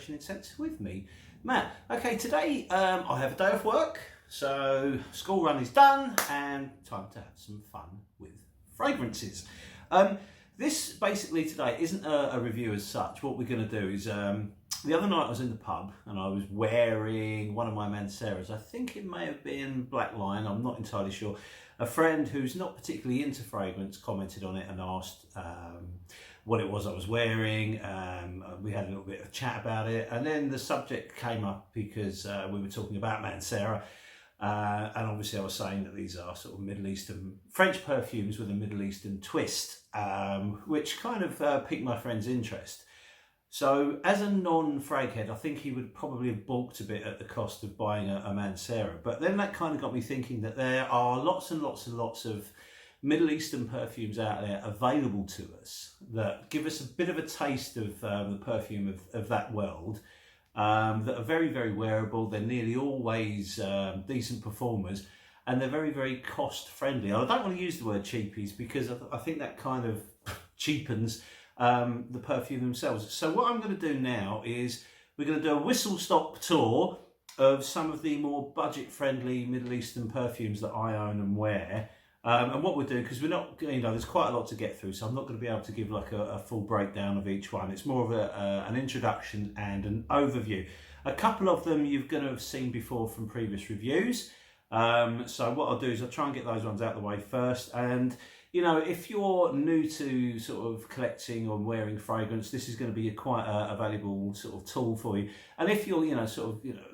Conversation in Scents with me, Matt. Okay, today I have a day off work, so school run is done and time to have some fun with fragrances. This basically today isn't a review as such. What we're going to do is, the other night I was in the pub and I was wearing one of my Manceras. I think it may have been Black Lion, I'm not entirely sure. A friend who's not particularly into fragrance commented on it and asked what it was I was wearing. We had a little bit of chat about it, and then the subject came up because we were talking about Mancera, and obviously I was saying that these are sort of Middle Eastern French perfumes with a Middle Eastern twist, which kind of piqued my friend's interest. So as a non-frag head, I think he would probably have balked a bit at the cost of buying a Mancera. But then that kind of got me thinking that there are lots and lots and lots of Middle Eastern perfumes out there available to us that give us a bit of a taste of the perfume of that world, that are very, very wearable. They're nearly always decent performers, and they're very, very cost friendly. I don't want to use the word cheapies because I think that kind of cheapens the perfume themselves. So what I'm going to do now is we're going to do a whistle-stop tour of some of the more budget-friendly Middle Eastern perfumes that I own and wear. And what we'll do, because we're not, there's quite a lot to get through, so I'm not going to be able to give like a full breakdown of each one. It's more of an introduction and an overview. A couple of them you're going to have seen before from previous reviews. So what I'll do is I'll try and get those ones out of the way first. And if you're new to sort of collecting or wearing fragrance, this is going to be quite a valuable sort of tool for you. And if you're,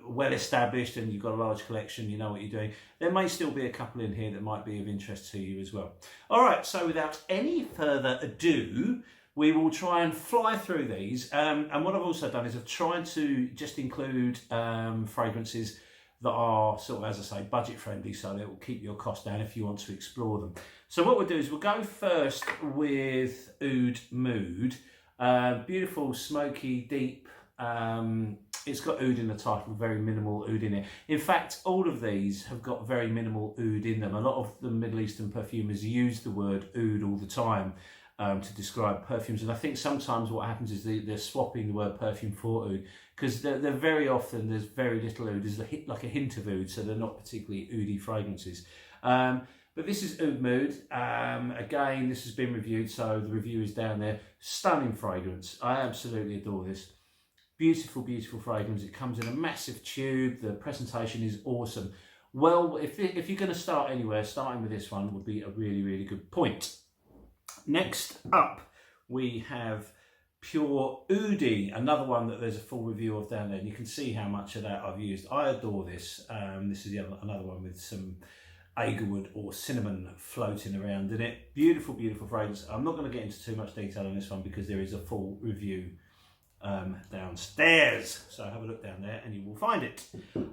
well established and you've got a large collection, you know what you're doing, there may still be a couple in here that might be of interest to you as well. All right, so without any further ado, we will try and fly through these. And what I've also done is I've tried to just include fragrances that are sort of, as I say, budget friendly, so that will keep your cost down if you want to explore them. So what we'll do is we'll go first with Oud Mood. Beautiful, smoky, deep. It's got oud in the title, very minimal oud in it. In fact, all of these have got very minimal oud in them. A lot of the Middle Eastern perfumers use the word oud all the time to describe perfumes, and I think sometimes what happens is they're swapping the word perfume for oud, because they're very often, there's very little oud. There's like a hint of oud, so they're not particularly oudy fragrances. But this is Oud Mood. Again, this has been reviewed, so the review is down there. Stunning fragrance. I absolutely adore this. Beautiful, beautiful fragrance. It comes in a massive tube. The presentation is awesome. Well, if you're going to start anywhere, starting with this one would be a really, really good point. Next up, we have Pure Oudi, another one that there's a full review of down there. And you can see how much of that I've used. I adore this. This is another one with some agarwood or cinnamon floating around in it. Beautiful, beautiful fragrance. I'm not going to get into too much detail on this one because there is a full review downstairs. So have a look down there and you will find it.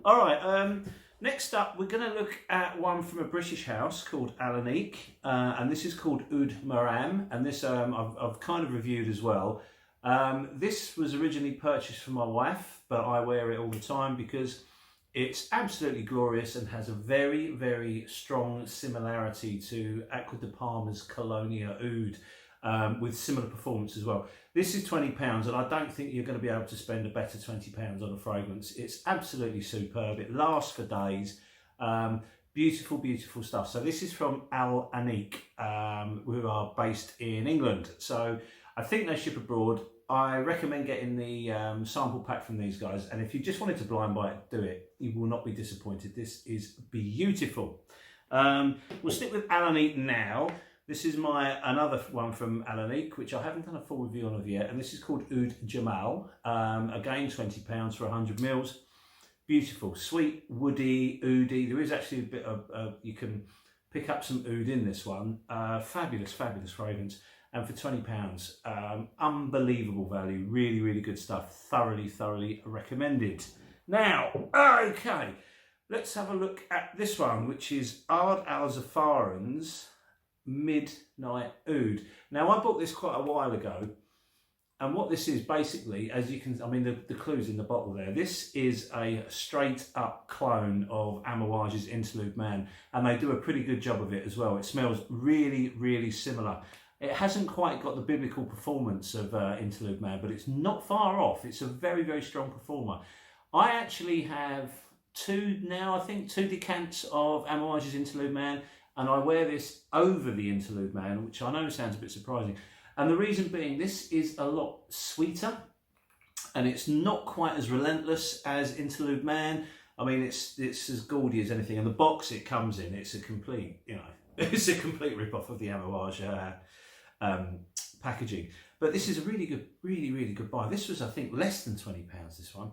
All right, next up we're going to look at one from a British house called Alanique, and this is called Oud Maram, and this I've kind of reviewed as well. This was originally purchased for my wife, but I wear it all the time because it's absolutely glorious and has a very, very strong similarity to Acqua di Parma's Colonia Oud, with similar performance as well. This is £20, and I don't think you're going to be able to spend a better £20 on a fragrance. It's absolutely superb. It lasts for days. Beautiful, beautiful stuff. So this is from Alanique, who are based in England. So I think they ship abroad. I recommend getting the sample pack from these guys, and if you just wanted to blind buy it, do it. You will not be disappointed. This is beautiful. We'll stick with Alanique now. This is another one from Alanique, which I haven't done a full review on yet, and this is called Oud Jamal. Again, £20 for 100 mils. Beautiful, sweet, woody, oudy. There is actually a bit of, you can pick up some oud in this one. Fabulous, fabulous fragrance. And for £20, unbelievable value. Really, really good stuff. Thoroughly, thoroughly recommended. Now, okay, let's have a look at this one, which is Ard Al Zafaran's Midnight Oud. Now, I bought this quite a while ago, and what this is basically, as you can, the clue's in the bottle there. This is a straight up clone of Amouage's Interlude Man, and they do a pretty good job of it as well. It smells really, really similar. It hasn't quite got the biblical performance of Interlude Man, but it's not far off. It's a very, very strong performer. I actually have two decants of Amouage's Interlude Man, and I wear this over the Interlude Man, which I know sounds a bit surprising. And the reason being, this is a lot sweeter, and it's not quite as relentless as Interlude Man. I mean, it's as gaudy as anything, and the box it comes in, it's a complete, it's a complete rip-off of the Amouage packaging. But this is a really good, really good buy. This was, I think, less than £20, this one.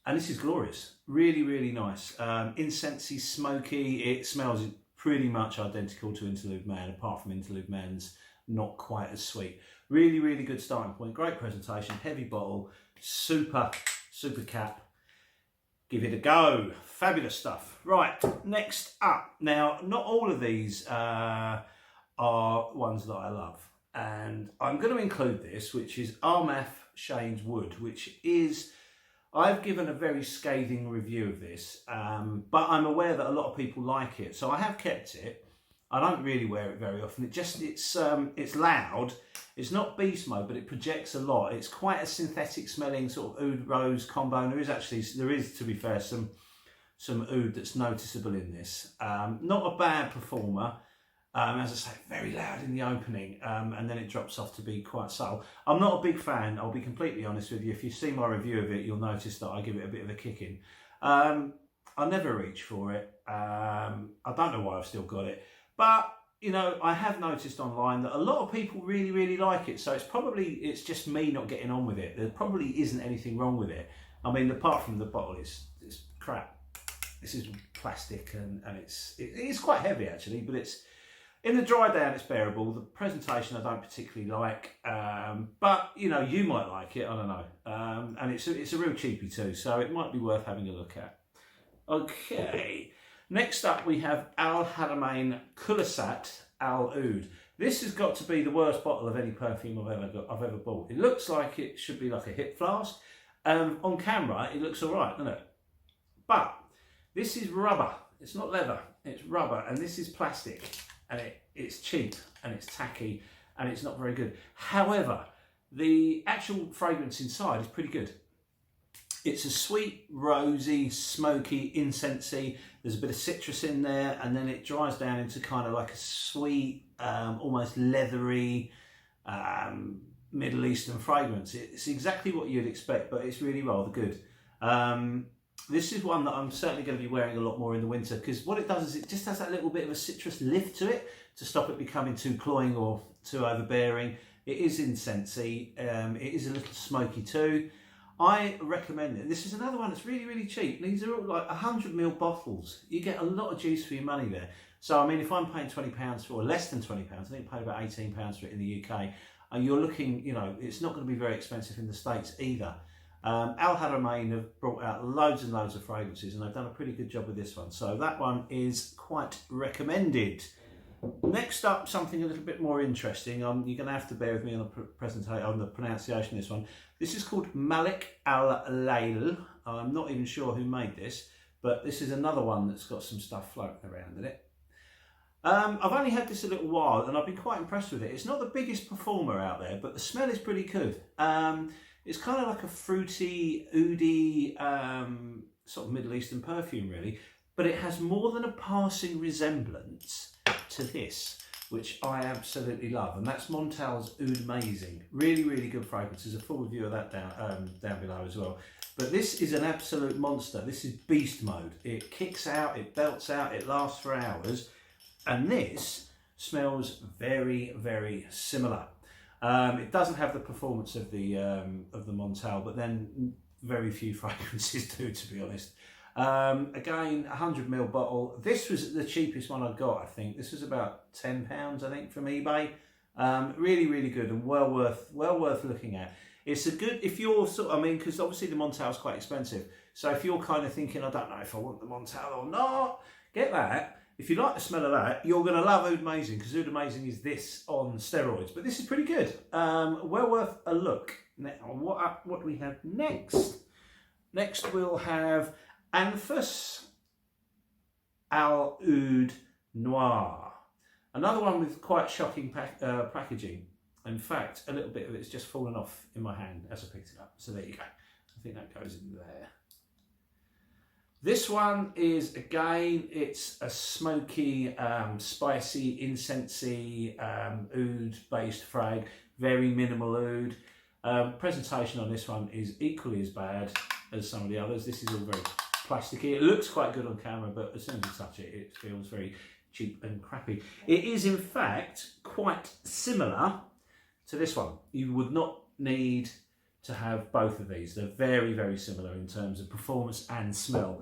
And this is glorious. Really, really nice. Incensey, smoky. It smells pretty much identical to Interlude Man, apart from Interlude Man's not quite as sweet. Really, really good starting point. Great presentation, heavy bottle, super cap. Give it a go. Fabulous stuff. Right, next up. Now, not all of these are ones that I love. And I'm going to include this, which is Armaf Shane's Wood, which is... I've given a very scathing review of this, but I'm aware that a lot of people like it, so I have kept it. I don't really wear it very often. It's loud. It's not beast mode, but it projects a lot. It's quite a synthetic smelling sort of oud rose combo. And there is to be fair some oud that's noticeable in this. Not a bad performer. As I say, very loud in the opening, and then it drops off to be quite subtle. I'm not a big fan, I'll be completely honest with you. If you see my review of it, you'll notice that I give it a bit of a kicking. I never reach for it. I don't know why I've still got it. But, I have noticed online that a lot of people really, really like it. So it's just me not getting on with it. There probably isn't anything wrong with it. I mean, apart from the bottle, it's crap. This is plastic and it's quite heavy actually, but it's... In the dry down, it's bearable. The presentation I don't particularly like, but you might like it. I don't know. And it's a real cheapie too, so it might be worth having a look at. Okay, next up we have Qaedamain Kulasat Al Oud. This has got to be the worst bottle of any perfume I've ever bought. It looks like it should be like a hip flask. On camera, it looks all right, doesn't it? But this is rubber. It's not leather. It's rubber, and this is plastic. And it's cheap and it's tacky and it's not very good. However, the actual fragrance inside is pretty good. It's a sweet, rosy, smoky, incensey. There's a bit of citrus in there, and then it dries down into kind of like a sweet, almost leathery Middle Eastern fragrance. It's exactly what you'd expect, but it's really rather good. This is one that I'm certainly going to be wearing a lot more in the winter, because what it does is it just has that little bit of a citrus lift to it to stop it becoming too cloying or too overbearing. It is incensey. It is a little smoky too. I recommend it. This is another one that's really, really cheap. These are all like 100ml bottles. You get a lot of juice for your money there. So, I mean, if I'm paying £20 for, or less than £20, I think I paid about £18 for it in the UK, and you're looking, it's not going to be very expensive in the States either. Qaedamain have brought out loads and loads of fragrances, and they've done a pretty good job with this one. So that one is quite recommended. Next up, something a little bit more interesting. You're going to have to bear with me on the presentation, on the pronunciation of this one. This is called Malik Al Layl. I'm not even sure who made this, but this is another one that's got some stuff floating around in it. I've only had this a little while, and I've been quite impressed with it. It's not the biggest performer out there, but the smell is pretty good. It's kind of like a fruity, oudy, sort of Middle Eastern perfume, really. But it has more than a passing resemblance to this, which I absolutely love. And that's Montale's Oud Amazing. Really, really good fragrance. There's a full review of that down below as well. But this is an absolute monster. This is beast mode. It kicks out, it belts out, it lasts for hours. And this smells very, very similar. It doesn't have the performance of the Montale, but then very few fragrances do, to be honest. Again, 100ml bottle. This was the cheapest one I got, I think. This was about £10, I think, from eBay. Really, really good and well worth looking at. It's a good, if you're because obviously the Montale's quite expensive. So if you're kind of thinking, I don't know if I want the Montale or not, get that. If you like the smell of that, you're going to love Oud Amazing, because Oud Amazing is this on steroids. But this is pretty good. Well worth a look. Now, what do we have next? Next we'll have Aventus Al Oud Noir. Another one with quite shocking packaging. In fact, a little bit of it's just fallen off in my hand as I picked it up. So there you go. I think that goes in there. This one is, again, it's a smoky, spicy, incensey, oud-based frag. Very minimal oud. Presentation on this one is equally as bad as some of the others. This is all very plasticky. It looks quite good on camera, but as soon as you touch it, it feels very cheap and crappy. It is, in fact, quite similar to this one. You would not need to have both of these. They're very, very similar in terms of performance and smell.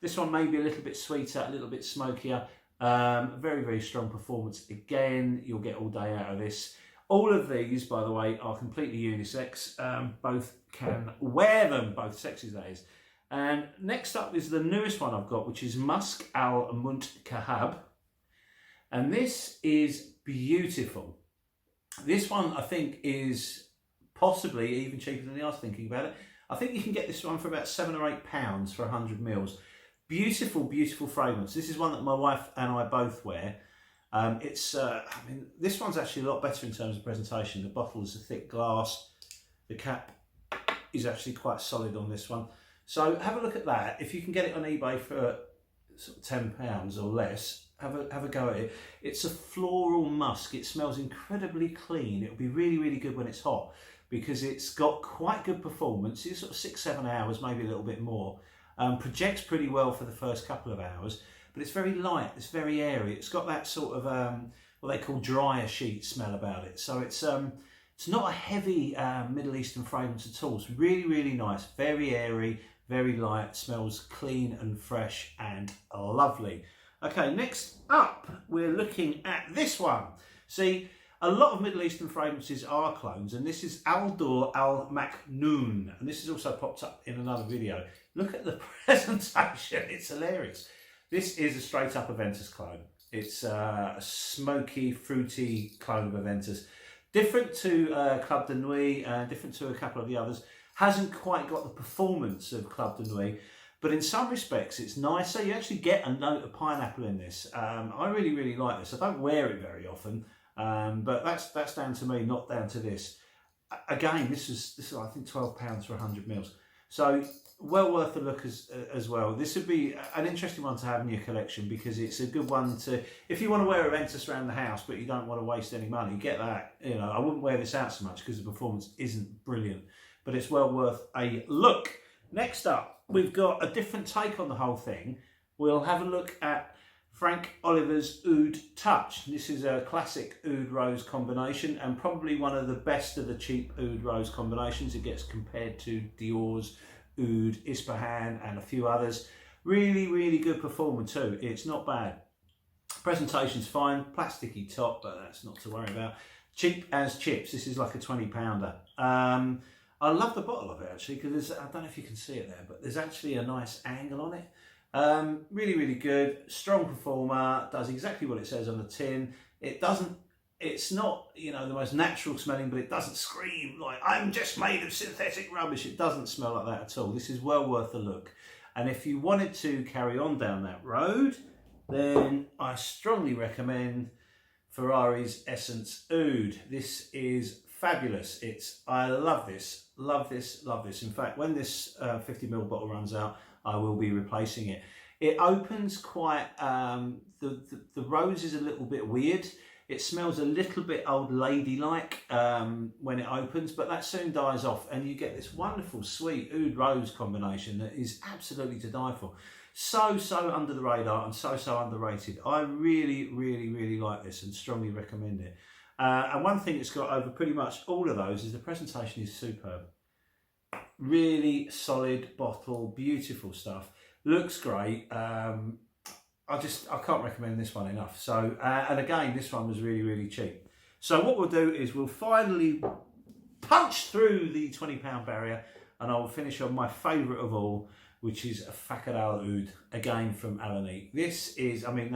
This one may be a little bit sweeter, a little bit smokier. Very, very strong performance. Again, you'll get all day out of this. All of these, by the way, are completely unisex. Both can wear them, both sexes that is. And next up is the newest one I've got, which is Musk Al Muntakab. And this is beautiful. This one, I think, is possibly even cheaper than the others, thinking about it. I think you can get this one for about £7 or £8 for 100 mils. Beautiful, beautiful fragrance. This is one that my wife and I both wear. I mean, this one's actually a lot better in terms of presentation. The bottle is a thick glass. The cap is actually quite solid on this one. So have a look at that. If you can get it on eBay for sort of £10 or less, have a go at it. It's a floral musk. It smells incredibly clean. It'll be really, really good when it's hot because it's got quite good performance. It's sort of 6-7 hours, maybe a little bit more. Projects pretty well for the first couple of hours, but it's very light. It's very airy. It's got that sort of what they call dryer sheet smell about it. So it's not a heavy Middle Eastern fragrance at all. It's really, really nice. Very airy, very light. Smells clean and fresh and lovely. Okay, next up, we're looking at this one. See, a lot of Middle Eastern fragrances are clones, and this is Aldur Al Maknoon, and this has also popped up in another video. Look at the presentation, it's hilarious. This is a straight up Aventus clone. It's a smoky, fruity clone of Aventus. Different to Club de Nuit, different to a couple of the others. Hasn't quite got the performance of Club de Nuit, but in some respects it's nicer. You actually get a note of pineapple in this. I really, really like this. I don't wear it very often, but that's down to me, not down to this. Again, this is I think £12 for 100 mils. So well worth a look as well. This would be an interesting one to have in your collection because it's a good one to, if you want to wear Aventus around the house but you don't want to waste any money, get that. You know, I wouldn't wear this out so much because the performance isn't brilliant, but it's well worth a look. Next up, we've got a different take on the whole thing. We'll have a look at Frank Oliver's Oud Touch. This is a classic Oud Rose combination and probably one of the best of the cheap Oud Rose combinations. It gets compared to Dior's Oud Ispahan and a few others. Really, really good performer too. It's not bad. Presentation's fine. Plasticky top, but that's not to worry about. Cheap as chips. This is like a 20 pounder. I love the bottle of it actually because I don't know if you can see it there, but there's actually a nice angle on it. Really, really good. Strong performer. Does exactly what it says on the tin. It's not, you know, the most natural smelling, but it doesn't scream like I'm just made of synthetic rubbish. It doesn't smell like that at all. This is well worth a look. And if you wanted to carry on down that road, then I strongly recommend Ferraris Essence Oud. This is fabulous. I love this, love this, love this. In fact, when this 50ml bottle runs out, I will be replacing it. It opens quite, the rose is a little bit weird. It smells a little bit old lady-like when it opens, but that soon dies off and you get this wonderful sweet Oud Rose combination that is absolutely to die for. So under the radar and so underrated. I really, really, really like this and strongly recommend it. And one thing it's got over pretty much all of those is the presentation is superb. Really solid bottle, beautiful stuff. Looks great. I can't recommend this one enough. So, and again, this one was really, really cheap. So what we'll do is we'll finally punch through the £20 barrier and I'll finish on my favourite of all, which is a Fakir Al Oud, again from Alanique. This is, I mean,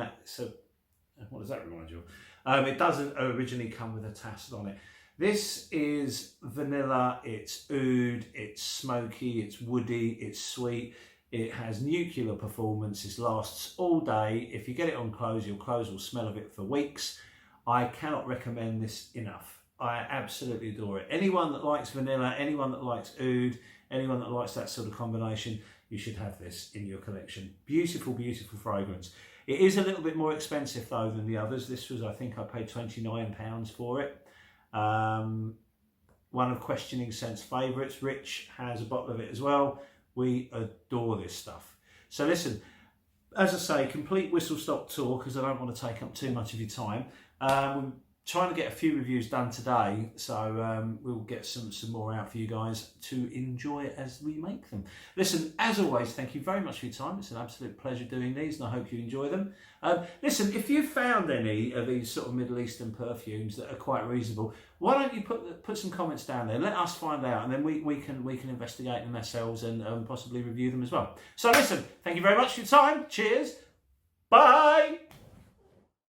what does that remind you of? It doesn't originally come with a tassel on it. This is vanilla, it's oud, it's smoky, it's woody, it's sweet. It has nuclear performance. It lasts all day. If you get it on clothes, your clothes will smell of it for weeks. I cannot recommend this enough. I absolutely adore it. Anyone that likes vanilla, anyone that likes oud, anyone that likes that sort of combination, you should have this in your collection. Beautiful, beautiful fragrance. It is a little bit more expensive though than the others. This was, I think I paid £29 for it. One of Questioning Scent's favourites. Rich has a bottle of it as well. We adore this stuff. So listen, as I say, complete whistle stop tour because I don't want to take up too much of your time. We're trying to get a few reviews done today, so we'll get some more out for you guys to enjoy as we make them. Listen, as always, thank you very much for your time. It's an absolute pleasure doing these, and I hope you enjoy them. Listen, if you found any of these sort of Middle Eastern perfumes that are quite reasonable, why don't you put some comments down there? Let us find out, and then we can investigate them ourselves and possibly review them as well. So listen, thank you very much for your time. Cheers.